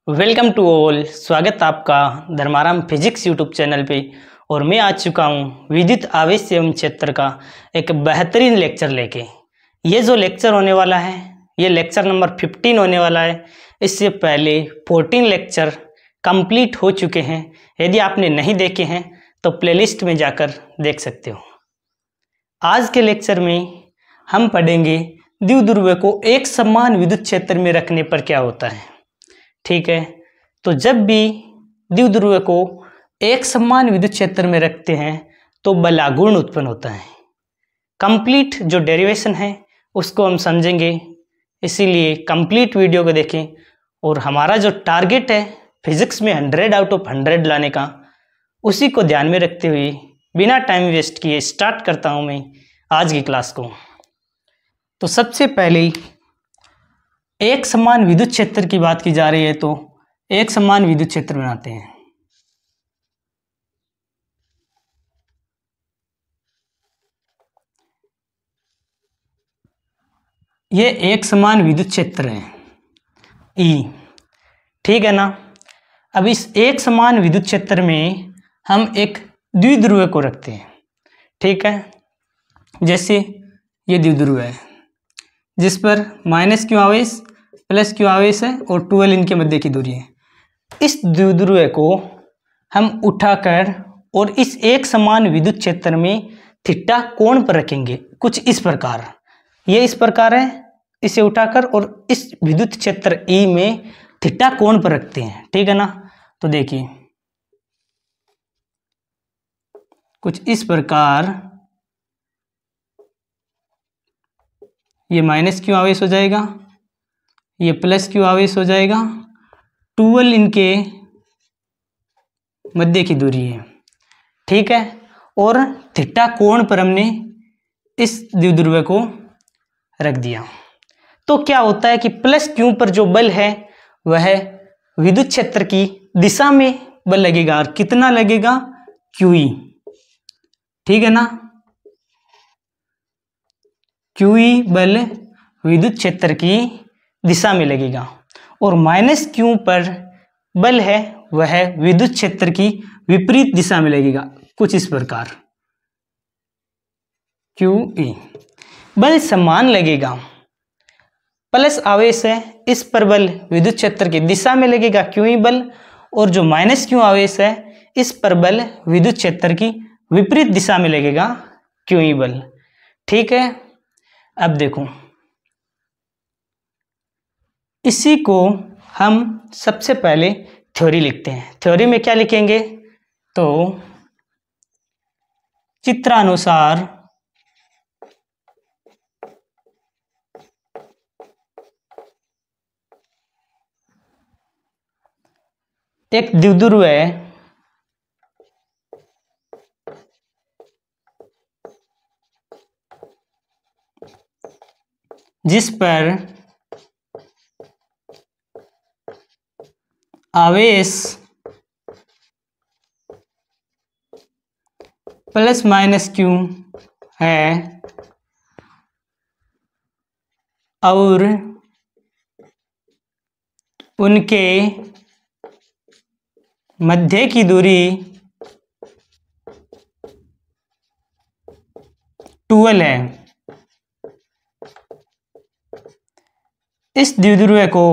Welcome to all. स्वागत आपका Dharmaram physics YouTube channel पे। और मैं आ चुका हूँ विद्युत आवेश एवं क्षेत्र का एक बेहतरीन लेक्चर लेके। ये जो लेक्चर होने वाला है ये लेक्चर नंबर 15 होने वाला है। इससे पहले 14 लेक्चर कंप्लीट हो चुके हैं। यदि आपने नहीं देखे हैं तो प्लेलिस्ट में जाकर देख सकते हो। आज के लेक्चर में हम पढ़ेंगे द्विध्रुव को एक समान विद्युत क्षेत्र में रखने पर क्या होता है। ठीक है, तो जब भी द्विध्रुव को एक समान विद्युत क्षेत्र में रखते हैं तो बलागुण उत्पन्न होता है। कंप्लीट जो डेरिवेशन है उसको हम समझेंगे, इसीलिए कंप्लीट वीडियो को देखें। और हमारा जो टारगेट है फिजिक्स में 100 आउट ऑफ 100 लाने का, उसी को ध्यान में रखते हुए बिना टाइम वेस्ट किए स्टार्ट करता हूं मैं आज की क्लास को। तो सबसे पहले एक समान विद्युत क्षेत्र की बात की जा रही है, तो एक समान विद्युत क्षेत्र बनाते हैं। ये एक समान विद्युत क्षेत्र है ई, ठीक है ना। अब इस एक समान विद्युत क्षेत्र में हम एक द्विध्रुव को रखते हैं, ठीक है। जैसे ये द्विध्रुव है जिस पर -q आवेश +q आवेश है और 12 इनके मध्य की दूरी है। इस द्विध्रुव को हम उठाकर और इस एक समान विद्युत क्षेत्र में थीटा कोण पर रखेंगे, कुछ इस प्रकार। ये इस प्रकार है, इसे उठाकर और इस विद्युत क्षेत्र ई में थीटा कोण पर रखते हैं, ठीक है ना। तो देखिए कुछ इस प्रकार, ये -q आवेश हो जाएगा, ये +q आवेश हो जाएगा, 12 इनके मध्य की दूरी है, ठीक है। और थीटा कोण पर हमने इस द्विध्रुव को रख दिया। तो क्या होता है कि +q पर जो बल है वह विद्युत क्षेत्र की दिशा में बल लगेगा। और कितना लगेगा? QE, ठीक है ना। QE बल विद्युत क्षेत्र की दिशा में लगेगा। और -q पर बल है वह विद्युत क्षेत्र की विपरीत दिशा में लगेगा, कुछ इस प्रकार। QE बल समान लगेगा, प्लस आवेश है इस पर बल विद्युत क्षेत्र की दिशा में लगेगा QE बल, और जो -q आवेश है इस पर बल विद्युत क्षेत्र की विपरीत दिशा में लगेगा QE बल, ठीक है। अब देखो, इसी को हम सबसे पहले थ्योरी लिखते हैं। थ्योरी में क्या लिखेंगे? तो चित्रानुसार एक द्विध्रुव है जिस पर आवेश +-q है और उनके मध्य की दूरी 12 है। इस द्विध्रुव को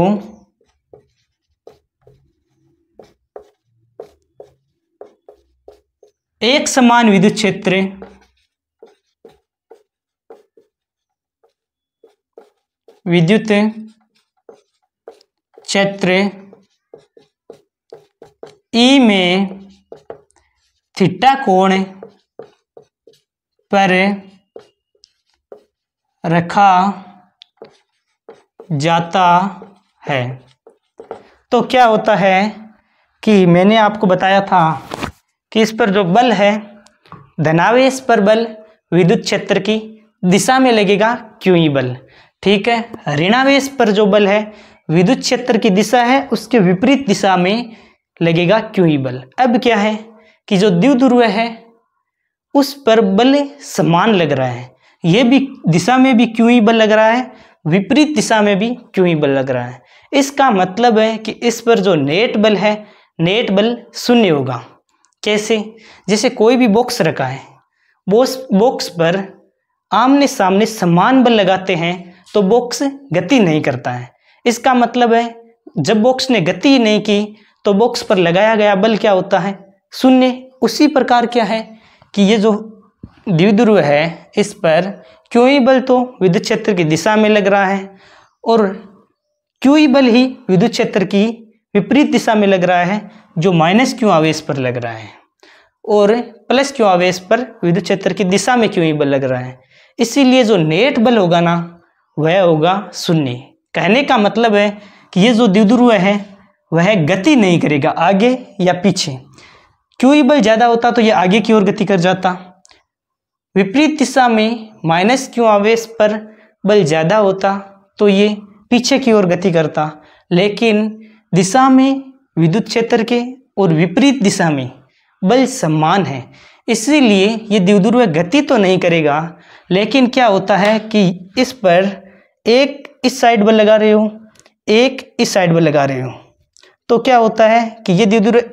एक समान विद्युत क्षेत्र ई में थीटा कोण पर रखा जाता है। तो क्या होता है कि मैंने आपको बताया था कि इस पर जो बल है, धनावेश पर बल विद्युत क्षेत्र की दिशा में लगेगा QE बल, ठीक है। ऋणावेश पर जो बल है विद्युत क्षेत्र की दिशा है उसके विपरीत दिशा में लगेगा QE बल। अब क्या है कि जो द्विध्रुव है उस पर बल समान लग रहा है, ये भी दिशा में भी QE बल लग रहा है, विपरीत दिशा में भी QE बल लग रहा है। इसका मतलब है कि इस पर जो नेट बल है, नेट बल शून्य होगा। कैसे? जैसे कोई भी बॉक्स रखा है, बॉक्स पर आमने सामने समान बल लगाते हैं तो बॉक्स गति नहीं करता है। इसका मतलब है जब बॉक्स ने गति नहीं की तो बॉक्स पर लगाया गया बल क्या होता है? शून्य। उसी प्रकार क्या है कि ये जो द्विध्रुव है इस पर क्यू बल तो विद्युत क्षेत्र की दिशा में लग रहा है और क्यू बल ही विद्युत क्षेत्र की विपरीत दिशा में लग रहा है, जो माइनस क्यू आवेश पर लग रहा है, और प्लस क्यू आवेश पर विद्युत क्षेत्र की दिशा में क्यू बल लग रहा है। इसीलिए जो नेट बल होगा ना वह होगा शून्य। कहने का मतलब है कि ये जो द्विध्रुव है वह गति नहीं करेगा आगे या पीछे। क्यू बल ज़्यादा होता तो ये आगे की ओर गति कर जाता, विपरीत दिशा में माइनस क्यू आवेश पर बल ज़्यादा होता तो ये पीछे की ओर गति करता। लेकिन दिशा में विद्युत क्षेत्र के और विपरीत दिशा में बल समान है, इसीलिए ये द्विध्रुव गति तो नहीं करेगा, लेकिन क्या होता है कि इस पर एक इस साइड बल लगा रहे हो, एक इस साइड बल लगा रहे हो, तो क्या होता है कि ये द्विध्रुव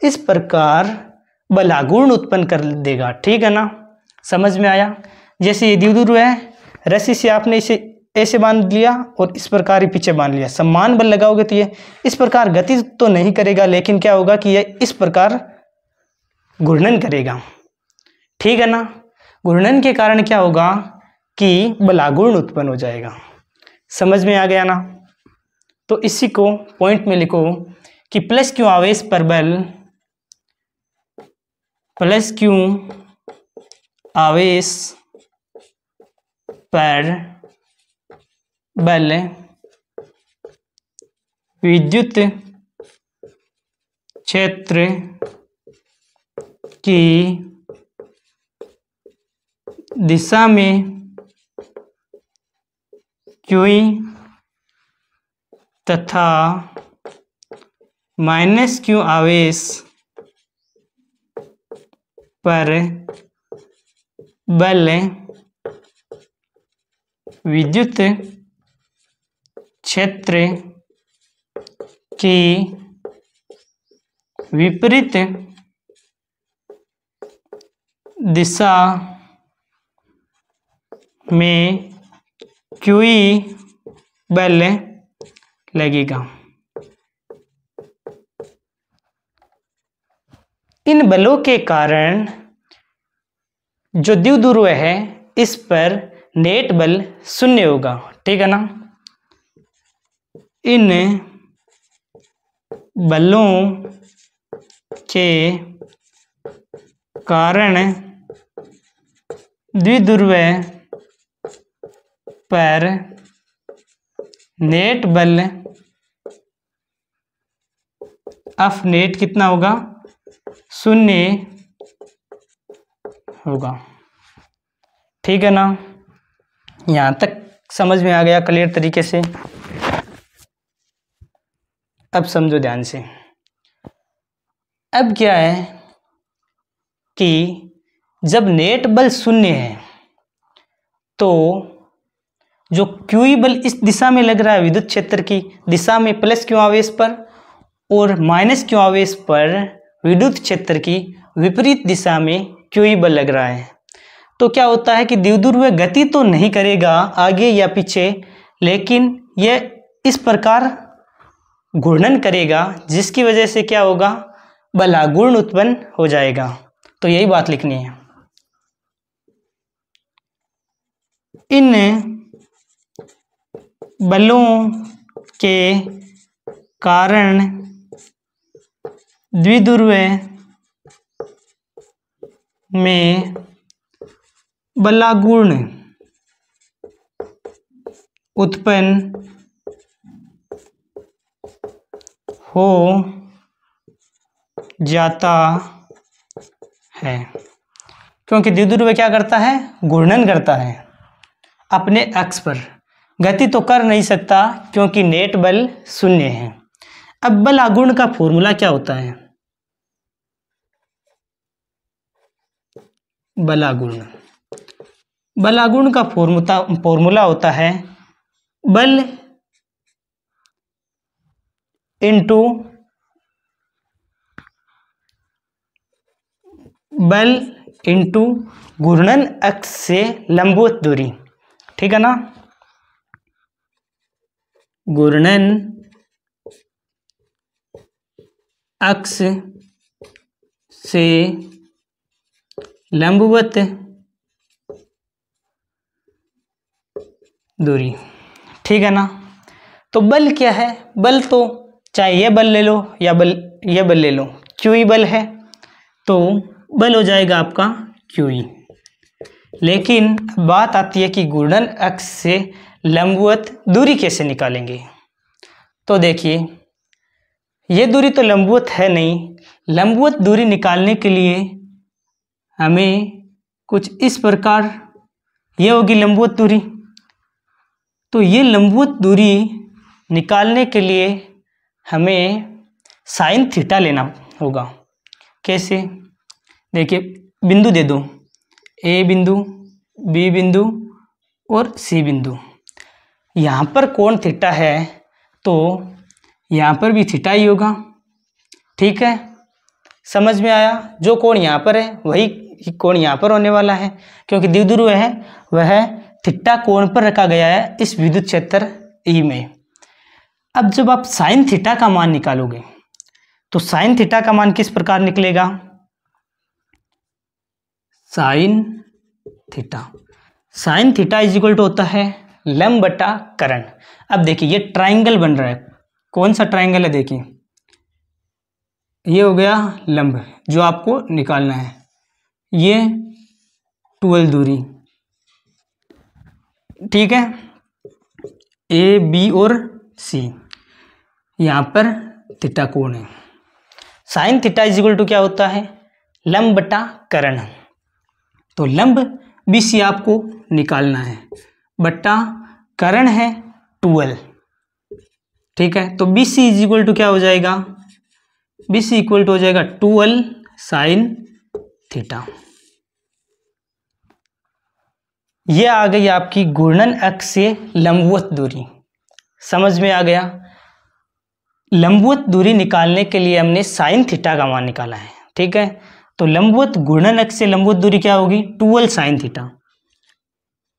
इस प्रकार बलागुण उत्पन्न कर देगा। ठीक है ना, समझ में आया? जैसे ये द्विध्रुव है, रस्सी से आपने इसे ऐसे बांध लिया और इस प्रकार ही पीछे बांध लिया, समान बल लगाओगे तो ये इस प्रकार गति तो नहीं करेगा, लेकिन क्या होगा कि ये इस प्रकार घूर्णन करेगा। ठीक है ना, घूर्णन के कारण क्या होगा कि बलागुण उत्पन्न हो जाएगा। समझ में आ गया ना? तो इसी को पॉइंट में लिखो कि प्लस क्यू आवेश पर बल, प्लस क्यू आवेश पर बल विद्युत क्षेत्र की दिशा में क्यू तथा माइनस क्यू आवेश पर बल विद्युत क्षेत्र की विपरीत दिशा में क्यू बल लगेगा। इन बलों के कारण जो द्विध्रुव है इस पर नेट बल शून्य होगा। ठीक है ना, इन बलों के कारण द्विध्रुव पर नेट बल ऑफ नेट कितना होगा? शून्य होगा। ठीक है ना, यहाँ तक समझ में आ गया क्लियर तरीके से? अब समझो ध्यान से। अब क्या है कि जब नेट बल शून्य है तो जो क्यू बल इस दिशा में लग रहा है विद्युत क्षेत्र की दिशा में प्लस क्यू आवेश पर, और माइनस क्यू आवेश पर विद्युत क्षेत्र की विपरीत दिशा में क्यू बल लग रहा है, तो क्या होता है कि द्विध्रुव गति तो नहीं करेगा आगे या पीछे, लेकिन यह इस प्रकार घूर्णन करेगा, जिसकी वजह से क्या होगा? बलागुण उत्पन्न हो जाएगा। तो यही बात लिखनी है। इन बलों के कारण द्विध्रुव में बलागुण उत्पन्न हो जाता है, क्योंकि द्विध्रुव क्या करता है? घूर्णन करता है अपने अक्ष पर, गति तो कर नहीं सकता क्योंकि नेट बल शून्य है। अब बलागुण का फॉर्मूला क्या होता है? बलागुण का फॉर्मूला होता है बल इंटू बल इंटू घूर्णन अक्ष से लंबवत दूरी, ठीक है ना। घूर्णन अक्ष से लंबवत दूरी, ठीक है ना। तो बल क्या है, बल तो चाहे ये बल ले लो या ये बल ले लो, क्यू ई बल है, तो बल हो जाएगा आपका क्यू ई। लेकिन बात आती है कि घूर्णन अक्ष से लंबवत दूरी कैसे निकालेंगे। तो देखिए, ये दूरी तो लंबवत है नहीं, लंबवत दूरी निकालने के लिए हमें कुछ इस प्रकार, ये होगी लंबवत दूरी। तो ये लंबवत दूरी निकालने के लिए हमें साइन थीटा लेना होगा। कैसे, देखिए बिंदु दे दो, ए बिंदु, बी बिंदु और सी बिंदु। यहाँ पर कोण थीटा है तो यहाँ पर भी थीटा ही होगा, ठीक है। समझ में आया, जो कोण यहाँ पर है वही कोण यहाँ पर होने वाला है, क्योंकि द्विध्रुव है वह थीटा कोण पर रखा गया है इस विद्युत क्षेत्र ई में। अब जब आप साइन थीटा का मान निकालोगे तो साइन थीटा का मान किस प्रकार निकलेगा, sine theta is equal to होता है लंब बटा कर्ण। अब देखिए ये ट्राइंगल बन रहा है, कौन सा ट्राइंगल है, देखिए ये हो गया लंब जो आपको निकालना है, ये 12 दूरी, ठीक है, ए बी और सी, यहाँ पर थीटा कोण है। Sine theta is equal to क्या होता है, लंब बटा कर्ण। तो लंब बी सी आपको निकालना है, बटा कर्ण है 12, ठीक है। तो B C is equal to क्या हो जाएगा, बी सी इक्वल टू हो जाएगा 12 साइन थीटा। ये आ गई आपकी घूर्णन अक्ष से लंबवत दूरी, समझ में आ गया। लंबवत दूरी निकालने के लिए हमने साइन थीटा का मान निकाला है, ठीक है। तो लंबवत घूर्णन अक्ष से लंबवत दूरी क्या होगी, 12 sine theta,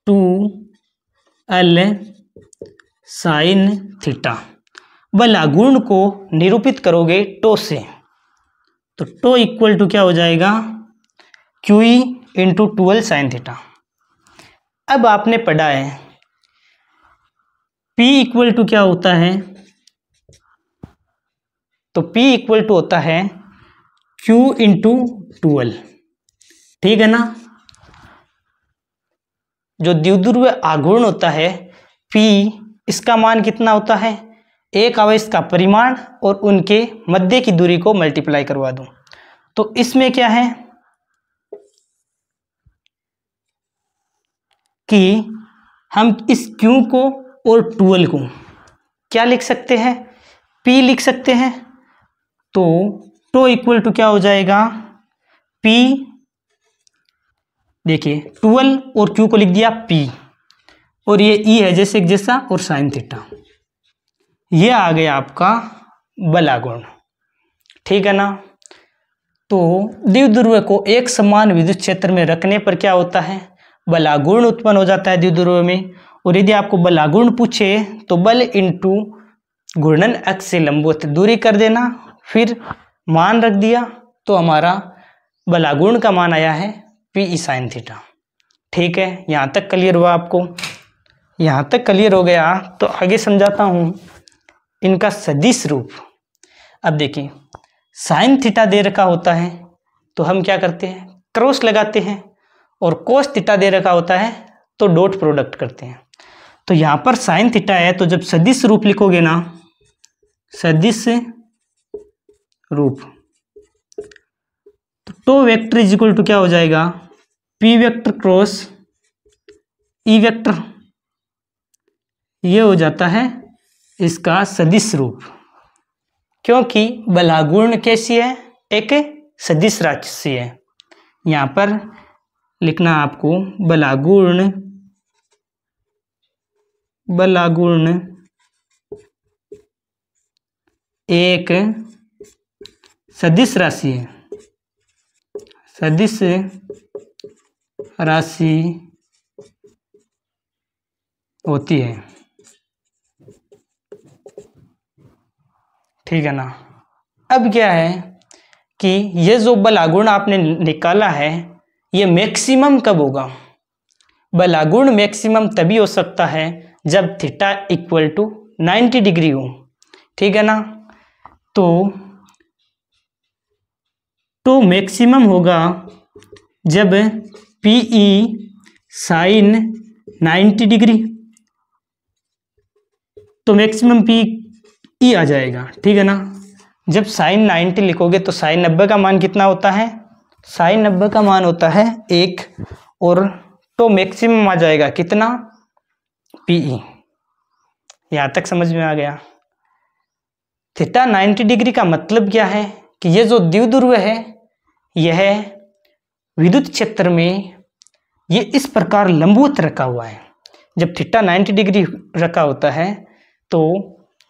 2l sine theta. बल आघूर्ण को निरूपित करोगे टो से, तो टो इक्वल टू क्या हो जाएगा, Q E into 12 sine theta. अब आपने पढ़ा है P इक्वल टू क्या होता है, तो P इक्वल टू होता है Q इंटू 12, ठीक है ना। जो द्विध्रुव आघूर्ण होता है P, इसका मान कितना होता है, एक आवेश का परिमाण और उनके मध्य की दूरी को मल्टीप्लाई करवा दूं, तो इसमें क्या है कि हम इस Q को और 12 को क्या लिख सकते हैं, P लिख सकते हैं। तो टो इक्वल टू क्या हो जाएगा, P, देखिए 12 और Q को लिख दिया P, और ये E है जैसे एक जैसा, और साइन थीटा। ये आ गया आपका बल आघूर्ण, ठीक है ना। तो द्विध्रुव को एक समान विद्युत क्षेत्र में रखने पर क्या होता है, बल आघूर्ण उत्पन्न हो जाता है द्विध्रुव में। और यदि आपको बल आघूर्ण पूछे तो बल इंटू घूर्णन अक्ष से लंबवत दूरी कर देना, फिर मान रख दिया, तो हमारा बल आघूर्ण का मान आया है P साइन थीटा, ठीक है। यहाँ तक क्लियर हुआ आपको, यहाँ तक क्लियर हो गया तो आगे समझाता हूँ इनका सदिश रूप। अब देखिए साइन थीटा दे रखा होता है तो हम क्या करते हैं, क्रॉस लगाते हैं, और कोस थीटा दे रखा होता है तो डॉट प्रोडक्ट करते हैं। तो यहाँ पर साइन थीटा है, तो जब सदिश रूप लिखोगे ना, सदिश रूप, तो tau vector is equal to क्या हो जाएगा, P vector cross E vector, ये हो जाता है इसका सदिश रूप। क्योंकि बल आघूर्ण कैसी है, एक सदिश राशि है। यहाँ पर लिखना आपको बल आघूर्ण एक सदिश राशि है, सदिश राशि होती है, ठीक है ना। अब क्या है कि ये जो बल आघूर्ण आपने निकाला है ये मैक्सिमम कब होगा? बल आघूर्ण मैक्सिमम तभी हो सकता है जब थीटा इक्वल टू 90 डिग्री हो, ठीक है ना। तो मैक्सिमम होगा जब पीई साइन 90 डिग्री, तो मैक्सिमम पी ई आ जाएगा, ठीक है ना। जब साइन 90 लिखोगे तो साइन 90 का मान कितना होता है? साइन 90 का मान होता है 1, और तो मैक्सिमम आ जाएगा कितना? पीई। यहाँ तक समझ में आ गया? थीटा 90 डिग्री का मतलब क्या है कि ये जो द्विध्रुव है यह विद्युत क्षेत्र में ये इस प्रकार लंबवत रखा हुआ है। जब थीटा 90 डिग्री रखा होता है तो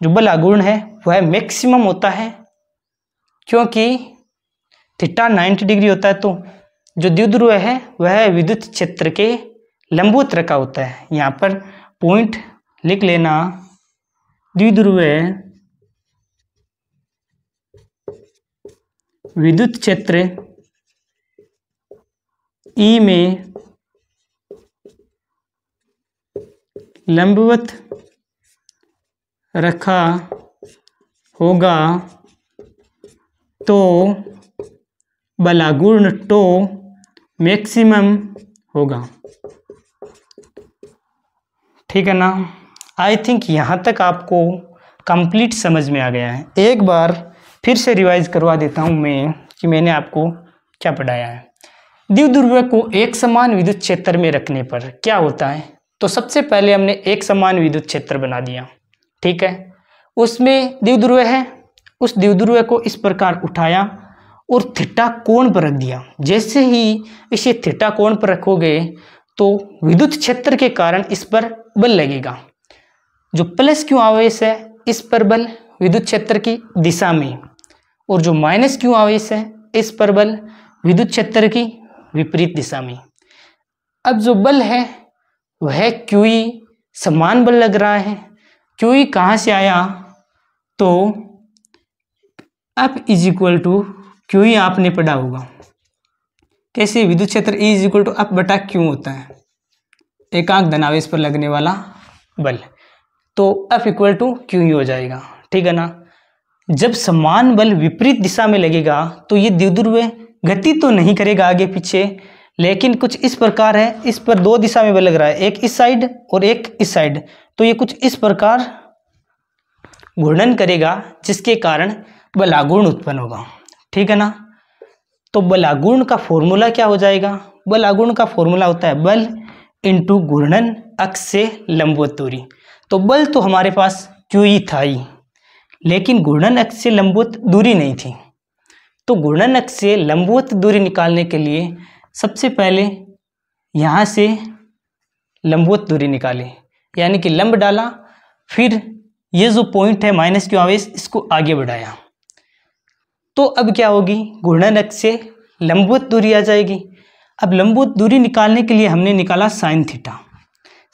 जो बल आघूर्ण है वह मैक्सिमम होता है, क्योंकि थीटा 90 डिग्री होता है तो जो द्विध्रुव है वह विद्युत क्षेत्र के लंबवत रखा होता है। यहाँ पर पॉइंट लिख लेना, द्विध्रुव विद्युत क्षेत्र ई में लंबवत रखा होगा तो बल आघूर्ण टो मैक्सिमम होगा, ठीक है ना। आई थिंक यहाँ तक आपको कंप्लीट समझ में आ गया है। एक बार फिर से रिवाइज करवा देता हूँ मैं कि मैंने आपको क्या पढ़ाया है। द्विध्रुव को एक समान विद्युत क्षेत्र में रखने पर क्या होता है? तो सबसे पहले हमने एक समान विद्युत क्षेत्र बना दिया, ठीक है। उसमें द्विध्रुव है, उस द्विध्रुव को इस प्रकार उठाया और थीटा कोण पर रख दिया। जैसे ही इसे थीटा कोण पर रखोगे तो विद्युत क्षेत्र के कारण इस पर बल लगेगा। जो प्लस क्यू आवेश है इस पर बल विद्युत क्षेत्र की दिशा में, और जो माइनस क्यू आवेश है इस पर बल विद्युत क्षेत्र की विपरीत दिशा में। अब जो बल है वह QE समान बल लग रहा है। QE कहाँ से आया? तो F is equal to QE आपने पढ़ा होगा कैसे? विद्युत क्षेत्र E is equal to F बटा Q होता है, एकांक धनावेश पर लगने वाला बल। तो F इक्वल टू QE हो जाएगा, ठीक है ना। जब समान बल विपरीत दिशा में लगेगा तो ये द्विध्रुव गति तो नहीं करेगा आगे पीछे, लेकिन कुछ इस प्रकार है, इस पर दो दिशा में बल लग रहा है, एक इस साइड और एक इस साइड, तो ये कुछ इस प्रकार घूर्णन करेगा जिसके कारण बल आघूर्ण उत्पन्न होगा, ठीक है ना। तो बल आघूर्ण का फॉर्मूला क्या हो जाएगा? बल आघूर्ण का फॉर्मूला होता है बल इंटू घूर्णन अक्ष से लंबवत दूरी। तो बल तो हमारे पास QE था ही, लेकिन घूर्णन अक्ष से लंबवत दूरी नहीं थी। तो घूर्णन अक्ष से लंबवत दूरी निकालने के लिए सबसे पहले यहाँ से लंबवत दूरी निकाले, यानी कि लंब डाला, फिर ये जो पॉइंट है माइनस क्यू आवेश इसको आगे बढ़ाया। तो अब क्या होगी? घूर्णन अक्ष से लंबवत दूरी आ जाएगी। अब लंबवत दूरी निकालने के लिए हमने निकाला sine theta.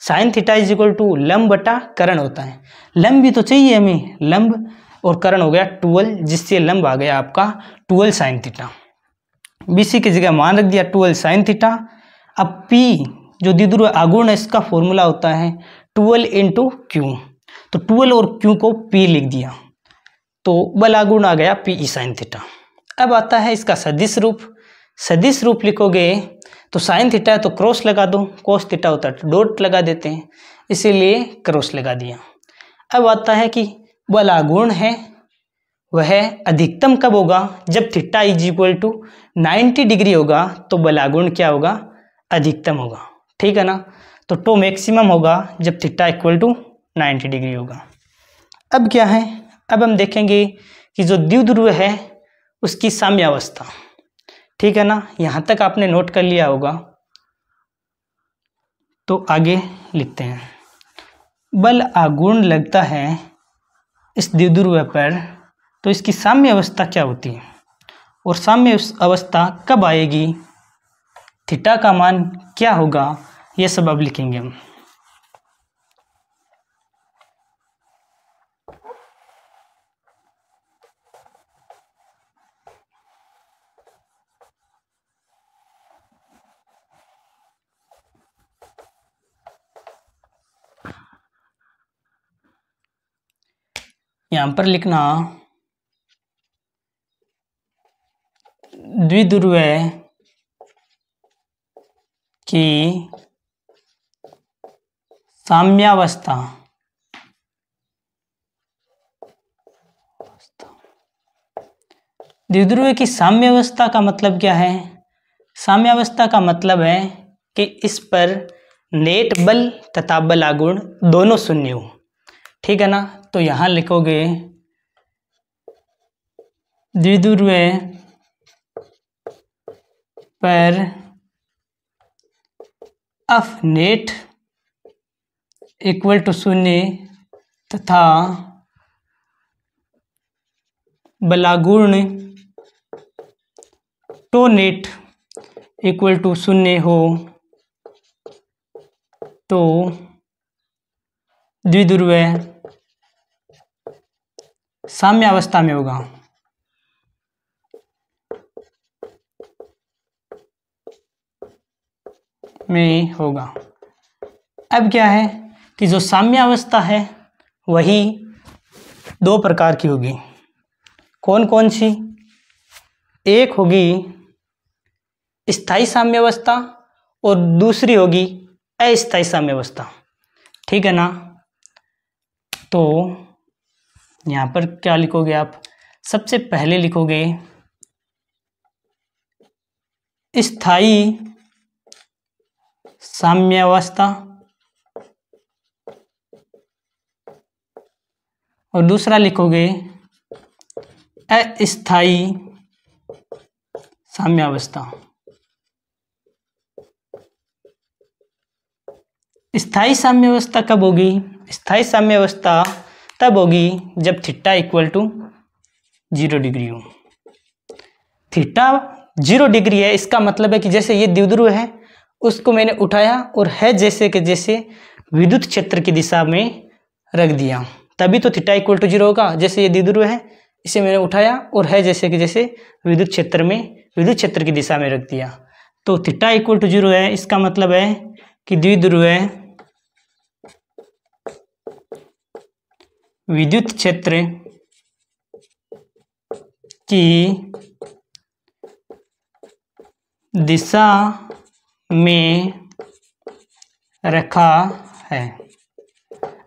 Sine theta is equal to लंब बटा करण होता है। लंब भी तो चाहिए हमें, लंब और करण हो गया 12, जिससे लंब आ गया आपका 12 साइन थीटा। BC की जगह मान रख दिया 12 साइन थीटा। अब P जो द्विध्रुव आघूर्ण है इसका फॉर्मूला होता है 12 इंटू Q। तो 12 और Q को P लिख दिया, तो बल आघूर्ण आ गया PE साइन थीटा। अब आता है इसका सदिश रूप। सदिश रूप लिखोगे तो साइन थीटा है तो क्रॉस लगा दो, कोस थीटा होता है डॉट लगा देते हैं, इसीलिए क्रॉस लगा दिया। अब आता है कि बल आघूर्ण है वह अधिकतम कब होगा? जब theta is equal to 90 degree होगा तो बल आघूर्ण क्या होगा? अधिकतम होगा, ठीक है ना। तो टो मैक्सिमम होगा जब थीटा इक्वल टू 90 डिग्री होगा। अब क्या है? अब हम देखेंगे कि जो द्विध्रुव है उसकी साम्यावस्था, ठीक है ना। यहाँ तक आपने नोट कर लिया होगा, तो आगे लिखते हैं। बल आघूर्ण लगता है इस द्विध्रुव पर तो इसकी साम्य अवस्था क्या होती है और साम्य अवस्था कब आएगी, थीटा का मान क्या होगा, ये सब अब लिखेंगे हम। यहां पर लिखना द्विध्रुव की साम्यावस्था द्विध्रुव की साम्यावस्था का मतलब क्या है? साम्यावस्था का मतलब है कि इस पर नेट बल तथा बलागुण दोनों शून्य हो, ठीक है ना। तो यहां लिखोगे द्विध्रुव पर एफ नेट इक्वल टू शून्य तथा बलागुण टो नेट इक्वल टू शून्य हो तो द्विध्रुव साम्यावस्था में होगा। अब क्या है कि जो साम्यावस्था है वही दो प्रकार की होगी। कौन कौन सी? एक होगी स्थायी साम्यावस्था और दूसरी होगी अस्थायी साम्यावस्था, ठीक है ना। तो यहाँ पर क्या लिखोगे आप? सबसे पहले लिखोगे स्थायी साम्यावस्था और दूसरा लिखोगे अस्थायी साम्यावस्था। स्थायी साम्यावस्था कब होगी? स्थायी साम्यावस्था तब होगी जब थीटा इक्वल टू 0 डिग्री हो। थीटा 0 डिग्री है, इसका मतलब है कि जैसे ये द्विध्रुव है उसको मैंने उठाया और है जैसे कि जैसे विद्युत क्षेत्र की दिशा में रख दिया, तभी तो थीटा इक्वल टू 0 होगा। जैसे ये द्विध्रुव है इसे मैंने उठाया और है जैसे कि जैसे विद्युत क्षेत्र में विद्युत क्षेत्र की दिशा में रख दिया, तो थीटा इक्वल टू 0 है। इसका मतलब है कि द्विध्रुव विद्युत क्षेत्र की दिशा में रखा है।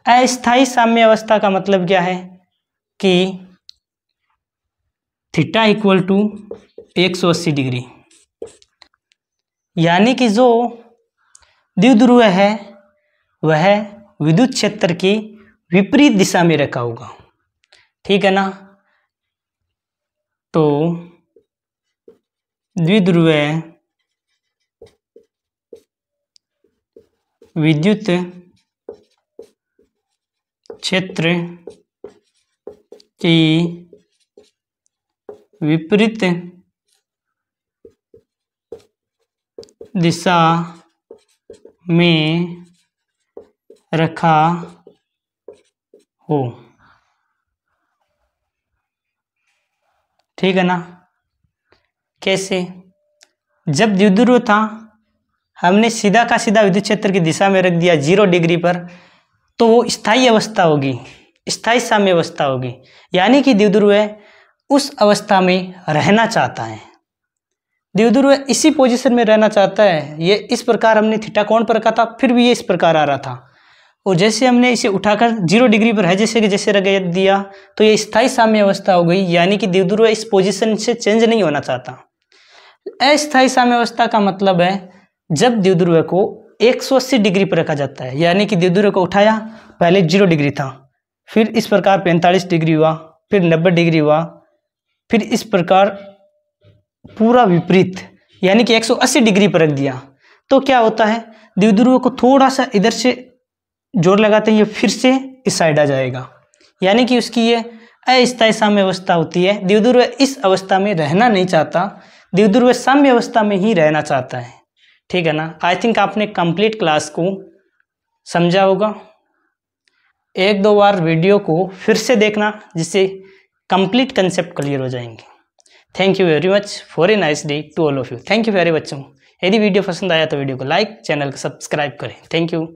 अस्थायी साम्यावस्था का मतलब क्या है कि थीटा इक्वल टू 180 डिग्री, यानी कि जो द्विध्रुव है वह विद्युत क्षेत्र की विपरीत दिशा में रखा होगा, ठीक है ना। तो द्विध्रुव विद्युत क्षेत्र की विपरीत दिशा में रखा हो, ठीक है ना। कैसे? जब द्विध्रुव था हमने सीधा का सीधा विद्युत क्षेत्र की दिशा में रख दिया 0 डिग्री पर, तो वो स्थायी अवस्था होगी, स्थायी साम्यावस्था होगी, यानी कि द्विध्रुव उस अवस्था में रहना चाहता है। द्विध्रुव इसी पोजीशन में रहना चाहता है। ये इस प्रकार हमने थीटा कोण पर रखा था, फिर भी ये इस प्रकार आ रहा था, और जैसे हमने इसे उठाकर 0 डिग्री पर है जैसे कि जैसे रख दिया तो ये स्थायी साम्यावस्था हो गई, यानी कि द्विध्रुव इस पोजीशन से चेंज नहीं होना चाहता। अस्थायी साम्यावस्था का मतलब है जब द्विध्रुव को 180 डिग्री पर रखा जाता है, यानी कि द्विध्रुव को उठाया, पहले 0 डिग्री था, फिर इस प्रकार 45 डिग्री हुआ, फिर 90 डिग्री हुआ, फिर इस प्रकार पूरा विपरीत, यानी कि 180 डिग्री पर रख दिया। तो क्या होता है, द्विध्रुव को थोड़ा सा इधर से जोर लगाते हैं, ये फिर से इस साइड आ जाएगा, यानी कि उसकी ये अस्थायी साम्य अवस्था होती है। द्विध्रुव इस अवस्था में रहना नहीं चाहता, द्विध्रुव साम्य अवस्था में ही रहना चाहता है। ठीक है ना। आई थिंक आपने कंप्लीट क्लास को समझा होगा। एक दो बार वीडियो को फिर से देखना जिससे कंप्लीट कंसेप्ट क्लियर हो जाएंगे। Thank you very much, for a nice day to all of you. Thank you very बच्चों। यदि वीडियो पसंद आया तो वीडियो को लाइक, चैनल को सब्सक्राइब करें। Thank you.